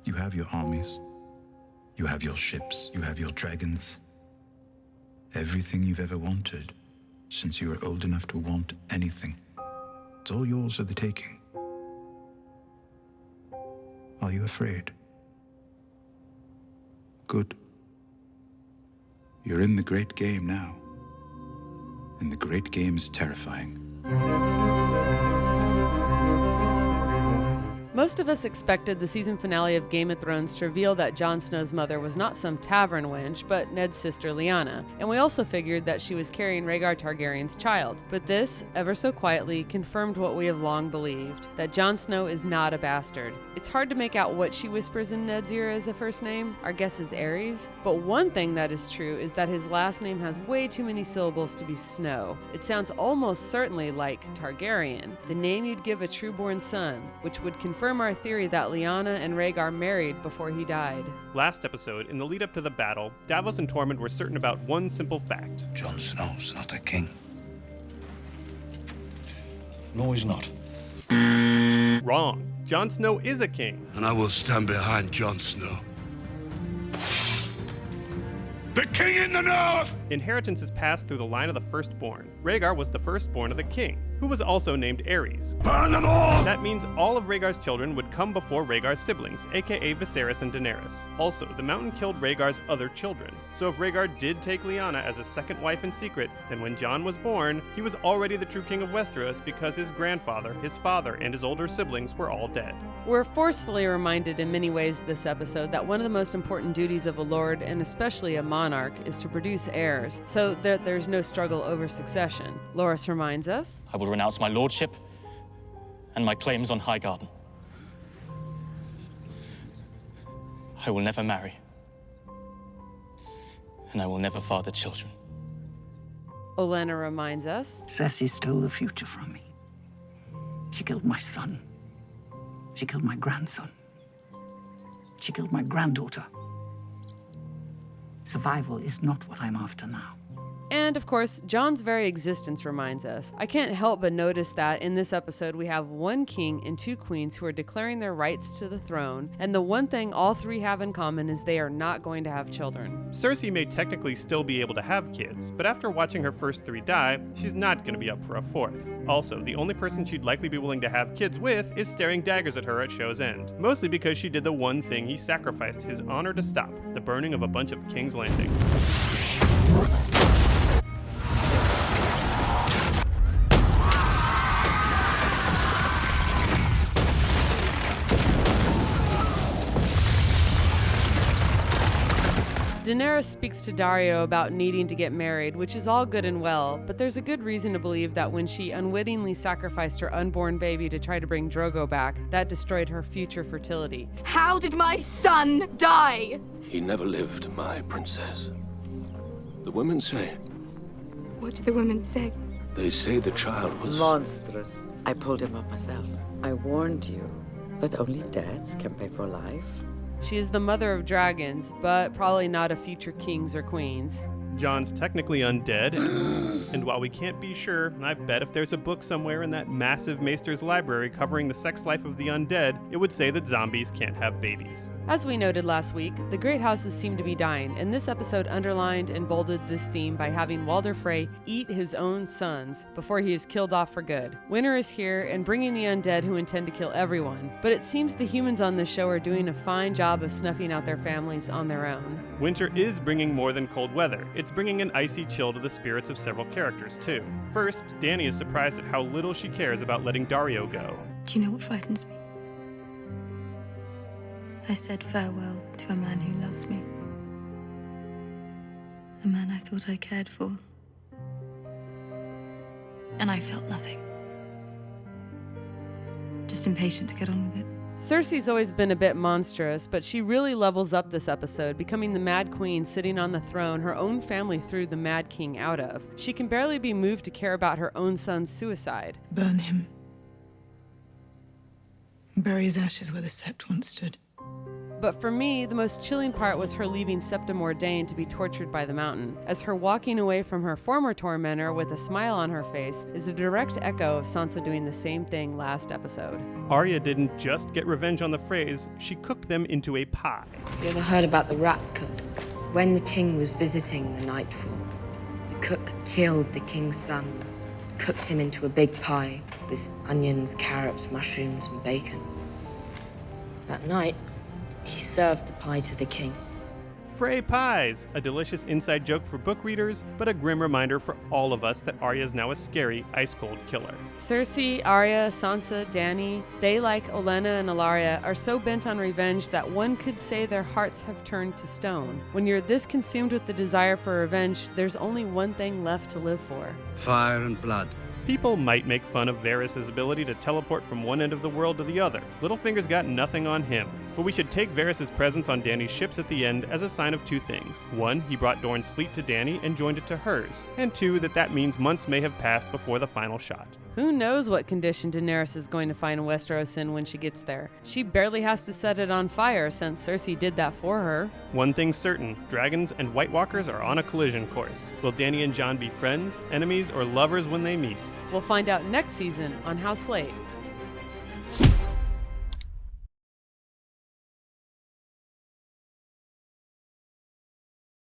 You have your armies. You have your ships. You have your dragons. Everything you've ever wanted since you were old enough to want anything. It's all yours for the taking. Are you afraid? Good. You're in the great game now. And the great game is terrifying. Most of us expected the season finale of Game of Thrones to reveal that Jon Snow's mother was not some tavern wench, but Ned's sister Lyanna, and we also figured that she was carrying Rhaegar Targaryen's child. But this, ever so quietly, confirmed what we have long believed, that Jon Snow is not a bastard. It's hard to make out what she whispers in Ned's ear as a first name. Our guess is Aerys. But one thing that is true is that his last name has way too many syllables to be Snow. It sounds almost certainly like Targaryen, the name you'd give a true-born son, which would confirm our theory that Lyanna and Rhaegar married before he died. Last episode, in the lead-up to the battle, Davos and Tormund were certain about one simple fact. Jon Snow's not a king. No, he's not. Wrong. Jon Snow is a king. And I will stand behind Jon Snow. The king in the north! Inheritance is passed through the line of the firstborn. Rhaegar was the firstborn of the king, who was also named Aerys. Burn them all! That means all of Rhaegar's children would come before Rhaegar's siblings, aka Viserys and Daenerys. Also, the mountain killed Rhaegar's other children. So if Rhaegar did take Lyanna as a second wife in secret, then when Jon was born, he was already the true king of Westeros because his grandfather, his father, and his older siblings were all dead. We're forcefully reminded in many ways this episode that one of the most important duties of a lord, and especially a monarch, is to produce heirs, so that there's no struggle over succession. Loras reminds us, I will renounce my lordship and my claims on Highgarden. I will never marry. And I will never father children. Olenna reminds us, Cersei stole the future from me. She killed my son. She killed my grandson. She killed my granddaughter. Survival is not what I'm after now. and of course, Jon's very existence reminds us. I can't help but notice that in this episode we have one king and two queens who are declaring their rights to the throne, and the one thing all three have in common is they are not going to have children. Cersei may technically still be able to have kids, but after watching her first three die, she's not going to be up for a fourth. Also, the only person she'd likely be willing to have kids with is staring daggers at her at show's end, mostly because she did the one thing he sacrificed his honor to stop, the burning of a bunch of King's Landing. Daenerys speaks to Daario about needing to get married, which is all good and well, but there's a good reason to believe that when she unwittingly sacrificed her unborn baby to try to bring Drogo back, that destroyed her future fertility. How did my son die? He never lived, my princess. The women say. What do the women say? They say the child was... monstrous. I pulled him up myself. I warned you that only death can pay for life. She is the mother of dragons, but probably not of future kings or queens. Jon's technically undead, and while we can't be sure, I bet if there's a book somewhere in that massive Maester's library covering the sex life of the undead, it would say that zombies can't have babies. As we noted last week, the great houses seem to be dying, and this episode underlined and bolded this theme by having Walder Frey eat his own sons before he is killed off for good. Winter is here and bringing the undead who intend to kill everyone, but it seems the humans on this show are doing a fine job of snuffing out their families on their own. Winter is bringing more than cold weather. It's bringing an icy chill to the spirits of several characters, too. First, Dany is surprised at how little she cares about letting Daario go. Do you know what frightens me? I said farewell to a man who loves me. A man I thought I cared for. And I felt nothing. Just impatient to get on with it. Cersei's always been a bit monstrous, but she really levels up this episode, becoming the Mad Queen sitting on the throne her own family threw the Mad King out of. She can barely be moved to care about her own son's suicide. Burn him. Bury his ashes where the sept once stood. But for me, the most chilling part was her leaving Septa Mordane to be tortured by the Mountain, as her walking away from her former tormentor with a smile on her face is a direct echo of Sansa doing the same thing last episode. Arya didn't just get revenge on the Freys, she cooked them into a pie. You ever heard about the rat cook? When the king was visiting the Nightfall, the cook killed the king's son, cooked him into a big pie with onions, carrots, mushrooms, and bacon. That night, he served the pie to the king. Frey pies! A delicious inside joke for book readers, but a grim reminder for all of us that Arya is now a scary, ice-cold killer. Cersei, Arya, Sansa, Dany, they, like Olenna and Ellaria, are so bent on revenge that one could say their hearts have turned to stone. When you're this consumed with the desire for revenge, there's only one thing left to live for. Fire and blood. People might make fun of Varys' ability to teleport from one end of the world to the other. Littlefinger's got nothing on him. But we should take Varys' presence on Dany's ships at the end as a sign of two things. One, he brought Dorne's fleet to Dany and joined it to hers. And two, that means months may have passed before the final shot. Who knows what condition Daenerys is going to find Westeros in when she gets there. She barely has to set it on fire since Cersei did that for her. One thing's certain, dragons and White Walkers are on a collision course. Will Dany and Jon be friends, enemies, or lovers when they meet? We'll find out next season on How Slate.